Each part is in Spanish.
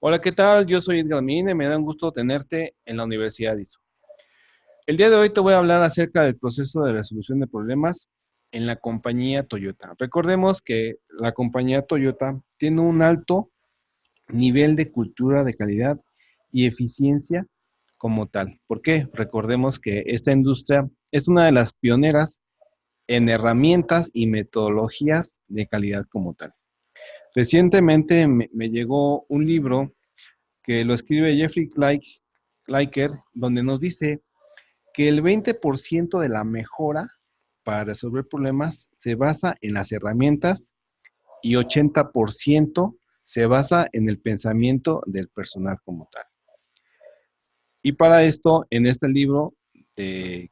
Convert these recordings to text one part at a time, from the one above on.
Hola, ¿qué tal? Yo soy Edgar Mine, me da un gusto tenerte en la Universidad de ISO. El día de hoy te voy a hablar acerca del proceso de resolución de problemas en la compañía Toyota. Recordemos que la compañía Toyota tiene un alto nivel de cultura de calidad y eficiencia como tal. ¿Por qué? Recordemos que esta industria es una de las pioneras en herramientas y metodologías de calidad como tal. Recientemente me llegó un libro que lo escribe Jeffrey Kleiker, donde nos dice que el 20% de la mejora para resolver problemas se basa en las herramientas y 80% se basa en el pensamiento del personal como tal. Y para esto, en este libro de,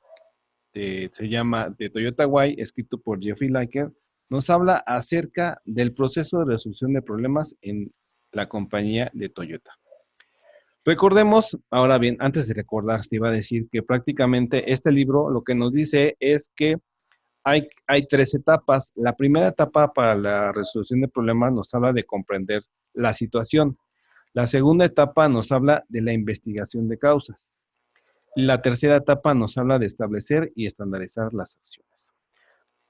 se llama de Toyota Way, escrito por Jeffrey Liker, nos habla acerca del proceso de resolución de problemas en la compañía de Toyota. Recordemos, ahora bien, antes de recordar, te iba a decir que prácticamente este libro lo que nos dice es que hay tres etapas. La primera etapa para la resolución de problemas nos habla de comprender la situación. La segunda etapa nos habla de la investigación de causas. La tercera etapa nos habla de establecer y estandarizar las acciones.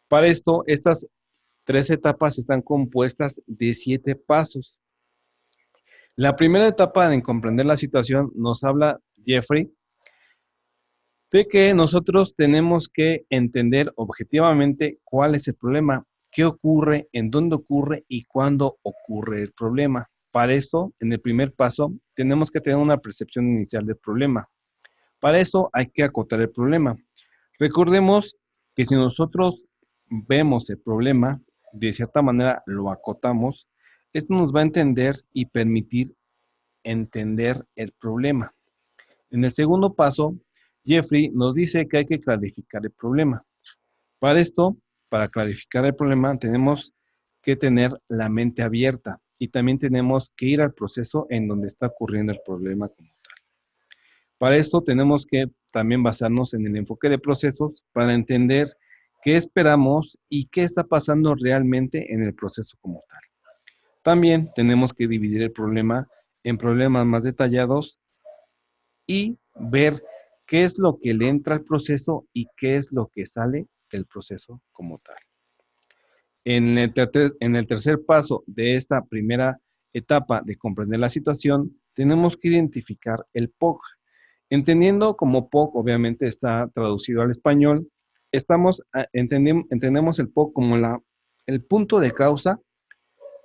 Para esto, estas tres etapas están compuestas de 7 pasos. La primera etapa en comprender la situación nos habla Jeffrey de que nosotros tenemos que entender objetivamente cuál es el problema, qué ocurre, en dónde ocurre y cuándo ocurre el problema. Para esto, en el primer paso, tenemos que tener una percepción inicial del problema. Para eso hay que acotar el problema. Recordemos que si nosotros vemos el problema, de cierta manera lo acotamos, esto nos va a entender y permitir entender el problema. En el segundo paso, Jeffrey nos dice que hay que clarificar el problema. Para esto, para clarificar el problema, tenemos que tener la mente abierta y también tenemos que ir al proceso en donde está ocurriendo el problema como tal. Para esto tenemos que también basarnos en el enfoque de procesos para entender qué esperamos y qué está pasando realmente en el proceso como tal. También tenemos que dividir el problema en problemas más detallados y ver qué es lo que le entra al proceso y qué es lo que sale del proceso como tal. En el tercer paso de esta primera etapa de comprender la situación, tenemos que identificar el POC. Entendiendo como POC, obviamente está traducido al español, entendemos el POC como el punto de causa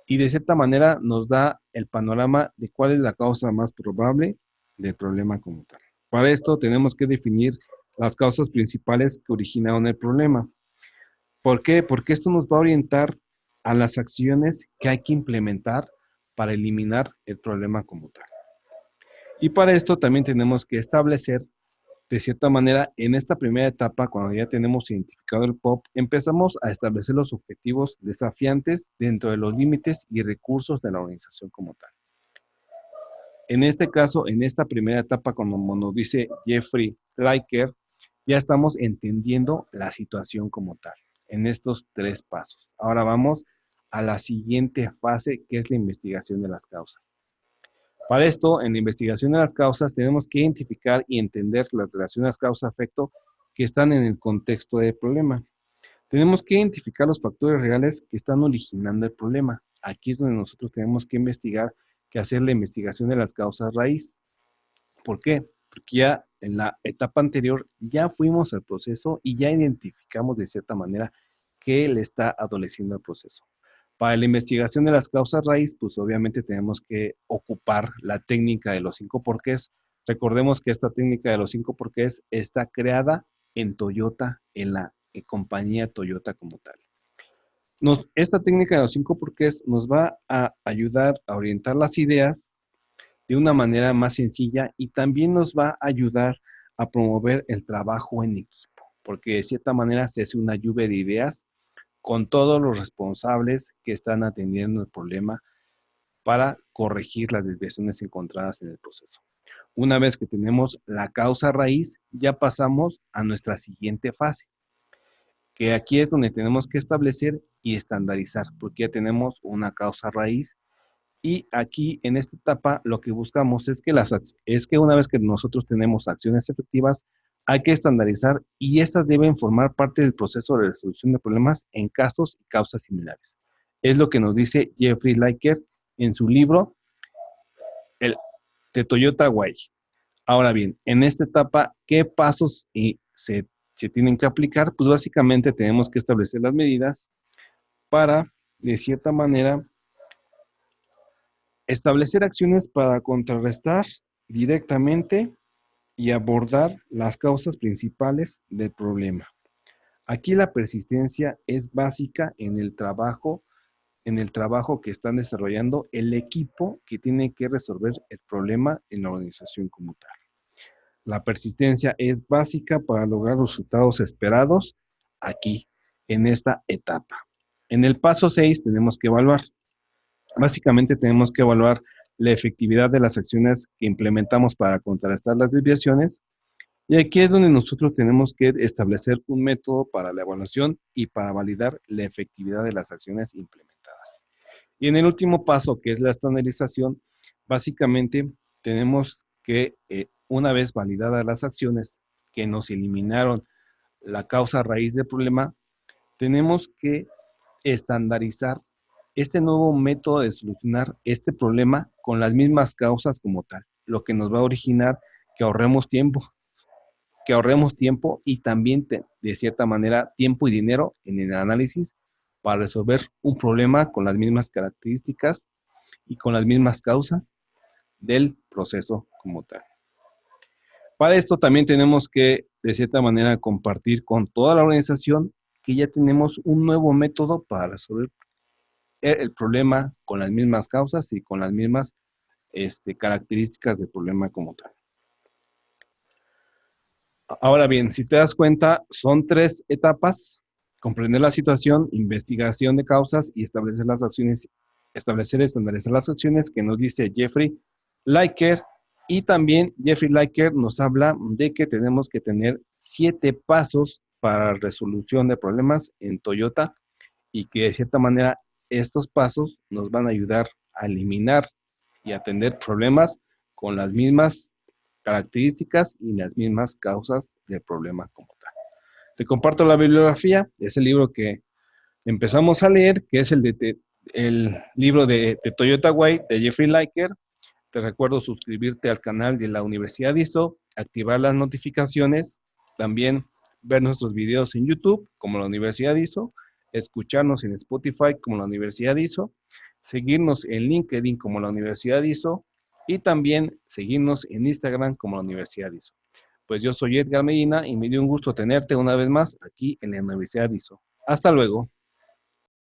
y de cierta manera nos da el panorama de cuál es la causa más probable del problema como tal. Para esto tenemos que definir las causas principales que originaron el problema. ¿Por qué? Porque esto nos va a orientar a las acciones que hay que implementar para eliminar el problema como tal. Y para esto también tenemos que establecer, de cierta manera, en esta primera etapa, cuando ya tenemos identificado el POP, empezamos a establecer los objetivos desafiantes dentro de los límites y recursos de la organización como tal. En este caso, en esta primera etapa, como nos dice Jeffrey Liker, ya estamos entendiendo la situación como tal, en estos 3 pasos. Ahora vamos a la siguiente fase, que es la investigación de las causas. Para esto, en la investigación de las causas, tenemos que identificar y entender las relaciones causa-efecto que están en el contexto del problema. Tenemos que identificar los factores reales que están originando el problema. Aquí es donde nosotros tenemos que investigar, que hacer la investigación de las causas raíz. ¿Por qué? Porque ya en la etapa anterior ya fuimos al proceso y ya identificamos de cierta manera qué le está adoleciendo al proceso. Para la investigación de las causas raíz, pues obviamente tenemos que ocupar la técnica de los 5 porqués. Recordemos que esta técnica de los 5 porqués está creada en Toyota, en la compañía Toyota como tal. Esta técnica de los 5 porqués nos va a ayudar a orientar las ideas de una manera más sencilla y también nos va a ayudar a promover el trabajo en equipo, porque de cierta manera se hace una lluvia de ideas con todos los responsables que están atendiendo el problema para corregir las desviaciones encontradas en el proceso. Una vez que tenemos la causa raíz, ya pasamos a nuestra siguiente fase, que aquí es donde tenemos que establecer y estandarizar, porque ya tenemos una causa raíz Y aquí en esta etapa lo que buscamos es que una vez que nosotros tenemos acciones efectivas, hay que estandarizar y estas deben formar parte del proceso de resolución de problemas en casos y causas similares. Es lo que nos dice Jeffrey Liker en su libro el, de Toyota Way. Ahora bien, en esta etapa, ¿qué pasos se tienen que aplicar? Pues básicamente tenemos que establecer las medidas para, de cierta manera, establecer acciones para contrarrestar directamente y abordar las causas principales del problema. Aquí la persistencia es básica en el trabajo que están desarrollando el equipo que tiene que resolver el problema en la organización como tal. La persistencia es básica para lograr los resultados esperados aquí, en esta etapa. En el paso 6 tenemos que evaluar. Básicamente tenemos que evaluar la efectividad de las acciones que implementamos para contrarrestar las desviaciones. Y aquí es donde nosotros tenemos que establecer un método para la evaluación y para validar la efectividad de las acciones implementadas. Y en el último paso, que es la estandarización, básicamente tenemos que, una vez validadas las acciones que nos eliminaron la causa raíz del problema, tenemos que estandarizar este nuevo método de solucionar este problema con las mismas causas como tal, lo que nos va a originar que ahorremos tiempo y también de cierta manera tiempo y dinero en el análisis para resolver un problema con las mismas características y con las mismas causas del proceso como tal. Para esto también tenemos que, de cierta manera, compartir con toda la organización que ya tenemos un nuevo método para resolver el problema con las mismas causas y con las mismas características del problema como tal. Ahora bien, si te das cuenta, son 3 etapas: comprender la situación, investigación de causas y establecer las acciones, establecer y estandarizar las acciones que nos dice Jeffrey Liker. Y también Jeffrey Liker nos habla de que tenemos que tener 7 pasos para resolución de problemas en Toyota y que de cierta manera estos pasos nos van a ayudar a eliminar y atender problemas con las mismas características y las mismas causas del problema como tal. Te comparto la bibliografía, es el libro que empezamos a leer, que es el libro de Toyota Way de Jeffrey Liker. Te recuerdo suscribirte al canal de la Universidad ISO, activar las notificaciones, también ver nuestros videos en YouTube como la Universidad ISO, escucharnos en Spotify como la Universidad ISO, seguirnos en LinkedIn como la Universidad ISO y también seguirnos en Instagram como la Universidad ISO. Pues yo soy Edgar Medina y me dio un gusto tenerte una vez más aquí en la Universidad ISO. Hasta luego.